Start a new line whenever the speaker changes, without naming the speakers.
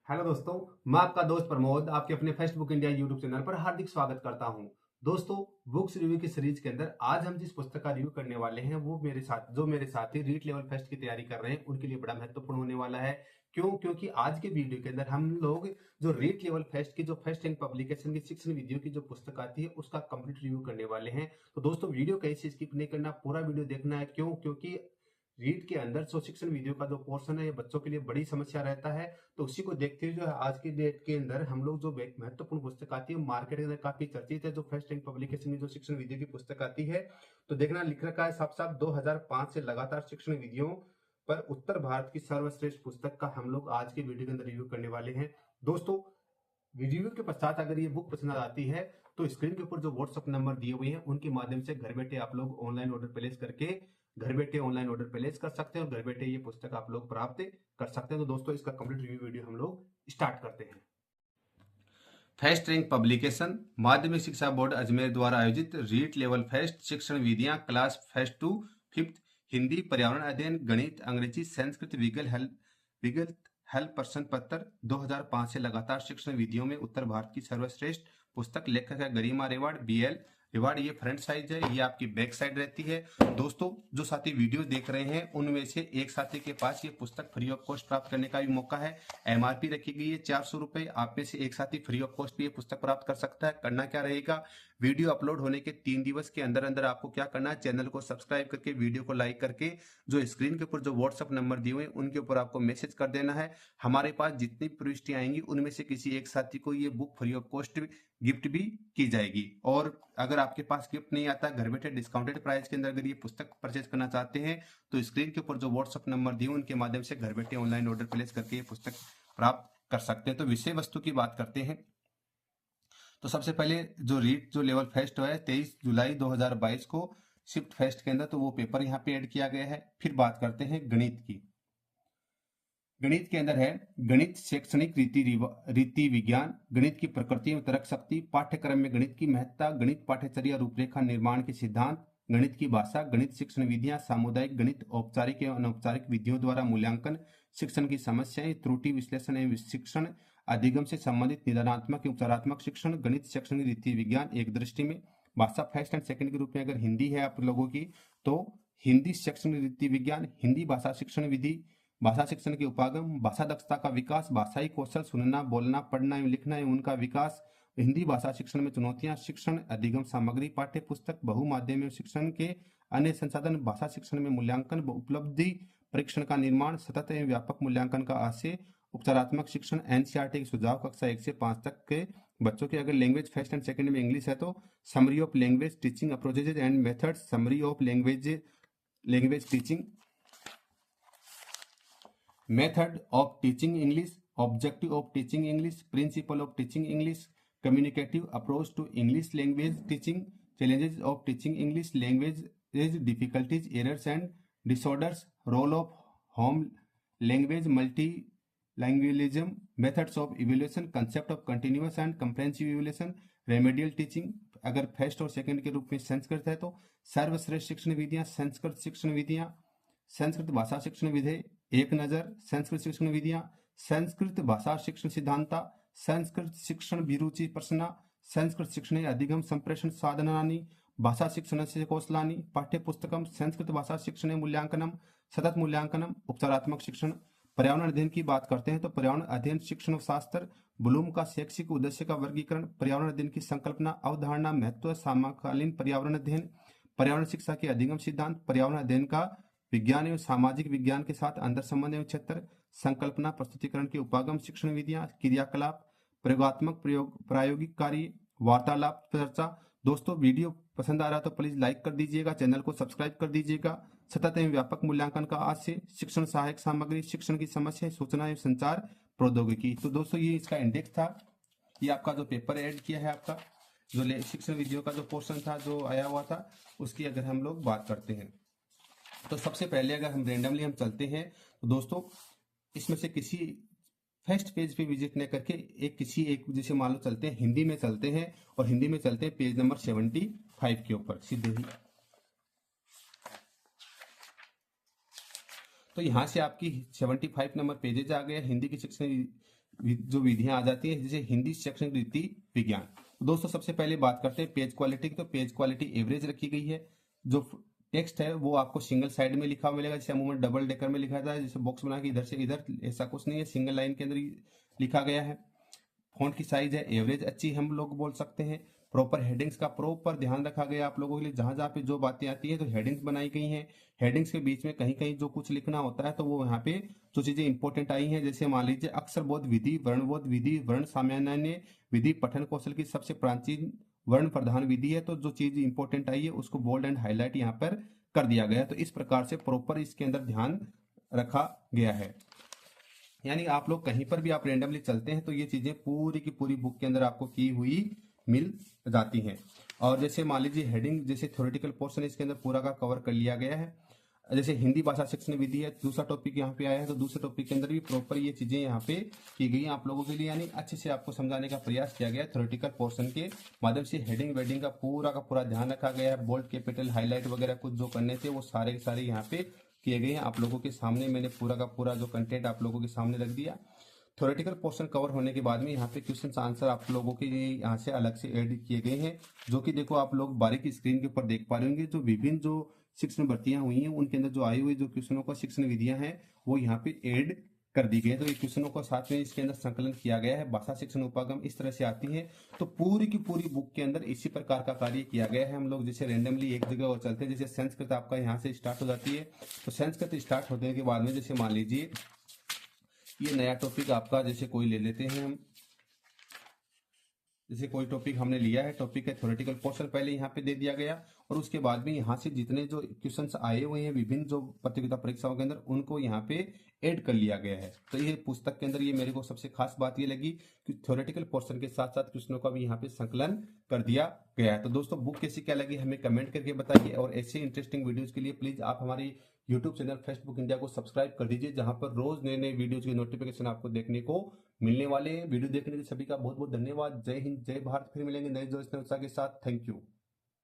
Hello दोस्तों, मैं आपका दोस्त प्रमोद आपके अपने fest book India YouTube channel पर हार्दिक स्वागत करता हूं। दोस्तों, बुक्स रिव्यू की सीरीज के अंदर आज हम जिस पुस्तक का रिव्यू करने वाले हैं वो मेरे साथी रीट लेवल फेस्ट की तैयारी कर रहे हैं उनके लिए बड़ा महत्वपूर्ण होने वाला है। क्योंकि आज के वीडियो के अंदर हम लोग जो रीट लेवल फेस्ट की जो फेस्ट एंड पब्लिकेशन की शिक्षण विधियों की जो पुस्तक आती है उसका कंप्लीट रिव्यू करने वाले हैं। तो दोस्तों, वीडियो कहीं से स्किप नहीं करना, पूरा वीडियो देखना है। क्योंकि रीट के अंदर जो शिक्षण वीडियो का जो पोर्शन है ये बच्चों के लिए बड़ी समस्या रहता है। तो उसी को देखते हुए जो है आज की डेट के अंदर हम लोग जो एक महत्वपूर्ण पुस्तक आती है मार्केट के अंदर काफी चर्चित है, जो फर्स्ट रैंक पब्लिकेशन की जो शिक्षण विधियों की पुस्तक आती है। तो देखना लिख रखा है साफ साफ 2005 से लगातार शिक्षण विधियों पर उत्तर भारत की सर्वश्रेष्ठ पुस्तक का हम लोग आज के वीडियो के अंदर रिव्यू करने वाले हैं। दोस्तों, रिव्यू के पश्चात अगर ये बुक पसंद आती है तो स्क्रीन के ऊपर जो व्हाट्सएप नंबर दिए हुए हैं उनके माध्यम से घर बैठे आप लोग ऑनलाइन ऑर्डर प्लेस करके घर बैठे ऑनलाइन ऑर्डर प्लेस कर सकते हैं और घर बैठे ये पुस्तक आप लोग प्राप्त कर सकते हैं। तो दोस्तों, इसका कंप्लीट रिव्यू वीडियो हम लोग स्टार्ट करते हैं। फर्स्ट रैंक पब्लिकेशन माध्यमिक शिक्षा बोर्ड अजमेर द्वारा आयोजित रीट लेवल फेस्ट शिक्षण विधियां class first to fifth Hindi, पर्यावरण अध्ययन, गणित, अंग्रेजी, संस्कृत, विगल हेल्प प्रश्न पत्र 2005 से लगातार शिक्षण विधियों में उत्तर भारत की सर्वश्रेष्ठ पुस्तक। लेखक है गरिमा रेवाड़, BL रिवार्ड। ये फ्रंट साइड है, ये आपकी बैक साइड रहती है। दोस्तों, जो साथी वीडियो देख रहे हैं उनमें से एक साथी के पास ये पुस्तक फ्री ऑफ कॉस्ट प्राप्त करने का भी मौका है। MRP रखी गई है 400 रुपए। आप में से एक साथी फ्री ऑफ कॉस्ट भी ये पुस्तक प्राप्त कर सकता है। करना क्या रहेगा, वीडियो अपलोड होने के 3 दिवस के अंदर अंदर आपको क्या करना है, चैनल को सब्सक्राइब करके वीडियो को लाइक करके जो स्क्रीन के ऊपर जो व्हाट्सएप नंबर दिए हुए उनके ऊपर आपको मैसेज कर देना है। हमारे पास जितनी प्रविष्टि आएंगी उनमें से किसी एक साथी को ये book free of cost gift भी की जाएगी। और अगर आपके पास गिफ्ट नहीं आता, घर बैठे डिस्काउंटेड प्राइस के अंदर अगर ये पुस्तक परचेज करना चाहते हैं तो स्क्रीन के ऊपर जो व्हाट्सएप नंबर दिए उनके माध्यम से घर बैठे ऑनलाइन ऑर्डर प्लेस करके ये पुस्तक प्राप्त कर सकते हैं। तो विषय वस्तु की बात करते हैं। तो सबसे पहले जो लेवल फेस्ट है 23 जुलाई 2022 को शिफ्ट फेस्ट के अंदर, तो वो पेपर यहाँ पे ऐड किया गया है। फिर बात करते हैं गणित की। गणित के अंदर है गणित शैक्षणिक रीति विज्ञान, गणित की प्रकृति एवं तर्क शक्ति, पाठ्यक्रम में गणित की महत्ता, गणित पाठ्यचर्या रूपरेखा निर्माण के सिद्धांत, गणित की भाषा, गणित शिक्षण विधियां, सामुदायिक गणित, औपचारिक एवं अनौपचारिक विधियों द्वारा मूल्यांकन, शिक्षण की समस्याएं, त्रुटि विश्लेषण एवं शिक्षण, अधिगम से संबंधित निदानात्मक एवं उपचारात्मक शिक्षण, गणित शैक्षणिक रीति विज्ञान एक दृष्टि में। भाषा फर्स्ट एंड सेकंड के रूप में अगर हिंदी है आप लोगों की तो हिंदी शैक्षणिक रीति विज्ञान, हिंदी भाषा शिक्षण विधि, भाषा शिक्षण के उपागम, भाषा दक्षता का विकास, भाषाई कौशल, सुनना, बोलना, पढ़ना एवं लिखना एवं उनका विकास, हिंदी भाषा शिक्षण में चुनौतियां, शिक्षण अधिगम सामग्री, पाठ्य पुस्तक, बहुमाध्यम शिक्षण के अन्य संसाधन, भाषा शिक्षण में मूल्यांकन, उपलब्धि परीक्षण का निर्माण, सतत एवं व्यापक मूल्यांकन का आशय, उपचारात्मक शिक्षण, NCERT के सुझाव, कक्षा 1 से 5 तक के बच्चों के। अगर लैंग्वेज फर्स्ट एंड सेकंड में इंग्लिश है तो summary of language teaching approaches and methods, summary of language teaching, method of teaching English, objective of teaching English, principle of teaching English, communicative approach to English language teaching, challenges of teaching English language, difficulties, errors and disorders, role of home language multilingualism, methods of evaluation, concept of continuous and comprehensive evaluation, remedial teaching. अगर first और second के रूप में संस्कृत है तो सर्वश्रेष्ठ शिक्षण विधियां, संस्कृत शिक्षण विधियां, संस्कृत भाषा शिक्षण विधि, एक नजर, संस्कृत शिक्षण विधियां, संस्कृत भाषा शिक्षण सिद्धांता, संस्कृत शिक्षण भिरुचि प्रश्न, संस्कृत शिक्षण अधिगम संप्रेषण साधनानि, भाषा शिक्षण से कौशलानि, पाठ्य पुस्तकम, संस्कृत भाषा शिक्षण मूल्यांकनम, सतत मूल्यांकनम, उपचारात्मक शिक्षण। पर्यावरण अध्ययन की बात करते हैं तो पर्यावरण अध्ययन शिक्षण शास्त्र, ब्लूम का शैक्षिक उद्देश्य का वर्गीकरण, पर्यावरण अध्ययन की संकल्पना, अवधारणा, महत्व, समकालीन पर्यावरण अध्ययन, पर्यावरण शिक्षा के अधिगम सिद्धांत, पर्यावरण अध्ययन का विज्ञान एवं सामाजिक विज्ञान के साथ अंतर संबंध एवं क्षेत्र, संकल्पना प्रस्तुतिकरण के उपागम, शिक्षण विधियां, क्रियाकलाप, प्रयोगात्मक प्रायोगिक कार्य, वार्तालाप, चर्चा। दोस्तों, वीडियो पसंद आ रहा तो प्लीज लाइक कर दीजिएगा, चैनल को सब्सक्राइब कर दीजिएगा। सतत एवं व्यापक मूल्यांकन का आशय, शिक्षण सहायक सामग्री, शिक्षण की समस्या, सूचना एवं संचार प्रौद्योगिकी। तो दोस्तों, ये इसका इंडेक्स था। ये आपका जो पेपर ऐड किया है, आपका जो शिक्षण विधियों का जो पोर्शन था जो आया हुआ था, उसकी अगर हम लोग बात करते हैं तो सबसे पहले अगर हम रेंडमली हम चलते हैं तो दोस्तों इसमें से किसी फर्स्ट पेज पे विजिट न करके किसी एक जैसे मान लो चलते हैं हिंदी में चलते हैं और हिंदी में चलते हैं पेज नंबर 75 के ऊपर सीधे ही। तो यहाँ से आपकी 75 नंबर पेजेज आ गया हिंदी की शिक्षण जो विधियां आ जाती है, जैसे हिंदी शैक्षणिक रीति विज्ञान। दोस्तों सबसे पहले बात करते हैं पेज क्वालिटी की। तो पेज क्वालिटी एवरेज रखी गई है। जो टेक्स्ट है वो आपको सिंगल साइड में लिखा हुआ मिलेगा, जैसे अमूमन डबल डेकर में लिखा जाता है, जैसे बॉक्स बना के इधर से इधर, ऐसा कुछ नहीं है, सिंगल लाइन के अंदर ही लिखा गया है। फॉन्ट की साइज है एवरेज अच्छी हम लोग बोल सकते हैं। प्रॉपर हेडिंग्स का प्रॉपर ध्यान रखा गया आप लोगों के लिए, जहां जहां पे जो बातें आती है तो हेडिंग्स बनाई गई हैं। हेडिंग्स के बीच में कहीं कहीं जो कुछ लिखना होता है तो वो यहाँ पे जो चीजें इंपॉर्टेंट आई हैं, जैसे मान लीजिए अक्षर बोध विधि, वर्णबोध विधि, वर्ण सामान्य विधि पठन कौशल की सबसे प्राचीन वर्ण प्रधान विधि है। तो जो चीज इंपॉर्टेंट आई है उसको बोल्ड एंड हाईलाइट यहाँ पर कर दिया गया। तो इस प्रकार से प्रॉपर इसके अंदर ध्यान रखा गया है। यानी आप लोग कहीं पर भी आप रेंडमली चलते हैं तो ये चीजें पूरी की पूरी बुक के अंदर आपको की हुई मिल जाती हैं। और जैसे मान लीजिए हेडिंग, जैसे थ्योरेटिकल पोर्शन इसके अंदर पूरा का कवर कर लिया गया है। जैसे हिंदी भाषा शिक्षण विधि है, दूसरा टॉपिक यहाँ पे आया है, तो दूसरे टॉपिक के अंदर भी प्रॉपर ये चीजें यहाँ पे की गई हैं आप लोगों के लिए। यानी अच्छे से आपको समझाने का प्रयास किया गया है। थ्योरेटिकल पोर्शन के माध्यम से हेडिंग वेडिंग का पूरा ध्यान रखा गया है। बोल्ड कैपिटल हाईलाइट वगैरह कुछ जो करने थे वो सारे के सारे यहाँ पे किए गए हैं। आप लोगों के सामने मैंने पूरा का पूरा जो कंटेंट आप लोगों के सामने रख दिया। थ्योरेटिकल पोर्शन कवर होने के बाद में यहाँ पे क्वेश्चन आंसर आप लोगों के लिए यहाँ से अलग से ऐड किए गए हैं, जो कि देखो आप लोग बारीक स्क्रीन के ऊपर देख पा रहे होंगे। जो विभिन्न जो शिक्षण भर्तियां हुई हैं उनके अंदर जो आई हुई जो क्वेश्चनों का शिक्षण विधियां हैं वो यहाँ पे ऐड कर दी गई है। तो ये क्वेश्चनों को साथ में इसके अंदर संकलन किया गया है। भाषा शिक्षण उपागम इस तरह से आती है। तो पूरी की पूरी बुक के अंदर इसी प्रकार का कार्य किया गया है। हम लोग जैसे रेंडमली एक जगह और चलते हैं, जैसे संस्कृत आपका यहाँ से स्टार्ट हो जाती है। तो संस्कृत स्टार्ट होने के बाद में जैसे मान लीजिए ये नया टॉपिक आपका जैसे कोई ले लेते हैं हम, जैसे कोई टॉपिक हमने लिया है, टॉपिक है थ्योरेटिकल पोर्शन पहले यहाँ पे दे दिया गया, और उसके बाद में यहाँ से जितने जो क्वेश्चंस आए हुए हैं विभिन्न जो प्रतियोगिता परीक्षाओं के अंदर उनको यहाँ पे ऐड कर लिया गया है। तो ये पुस्तक के अंदर ये मेरे को सबसे खास बात ये लगी कि थ्योरेटिकल पोर्शन के साथ साथ क्वेश्चनों का भी यहाँ पे संकलन कर दिया गया है। तो दोस्तों बुक कैसी क्या लगी हमें कमेंट करके बताइए, और ऐसे इंटरेस्टिंग वीडियोज के लिए प्लीज आप हमारी YouTube channel fest book India को सब्सक्राइब कर दीजिए, जहां पर रोज नए नए वीडियोज के नोटिफिकेशन आपको देखने को मिलने वाले हैं। वीडियो देखने के लिए सभी का बहुत बहुत धन्यवाद। जय हिंद, जय भारत। फिर मिलेंगे नए जोश नए उत्साह के साथ। Thank you.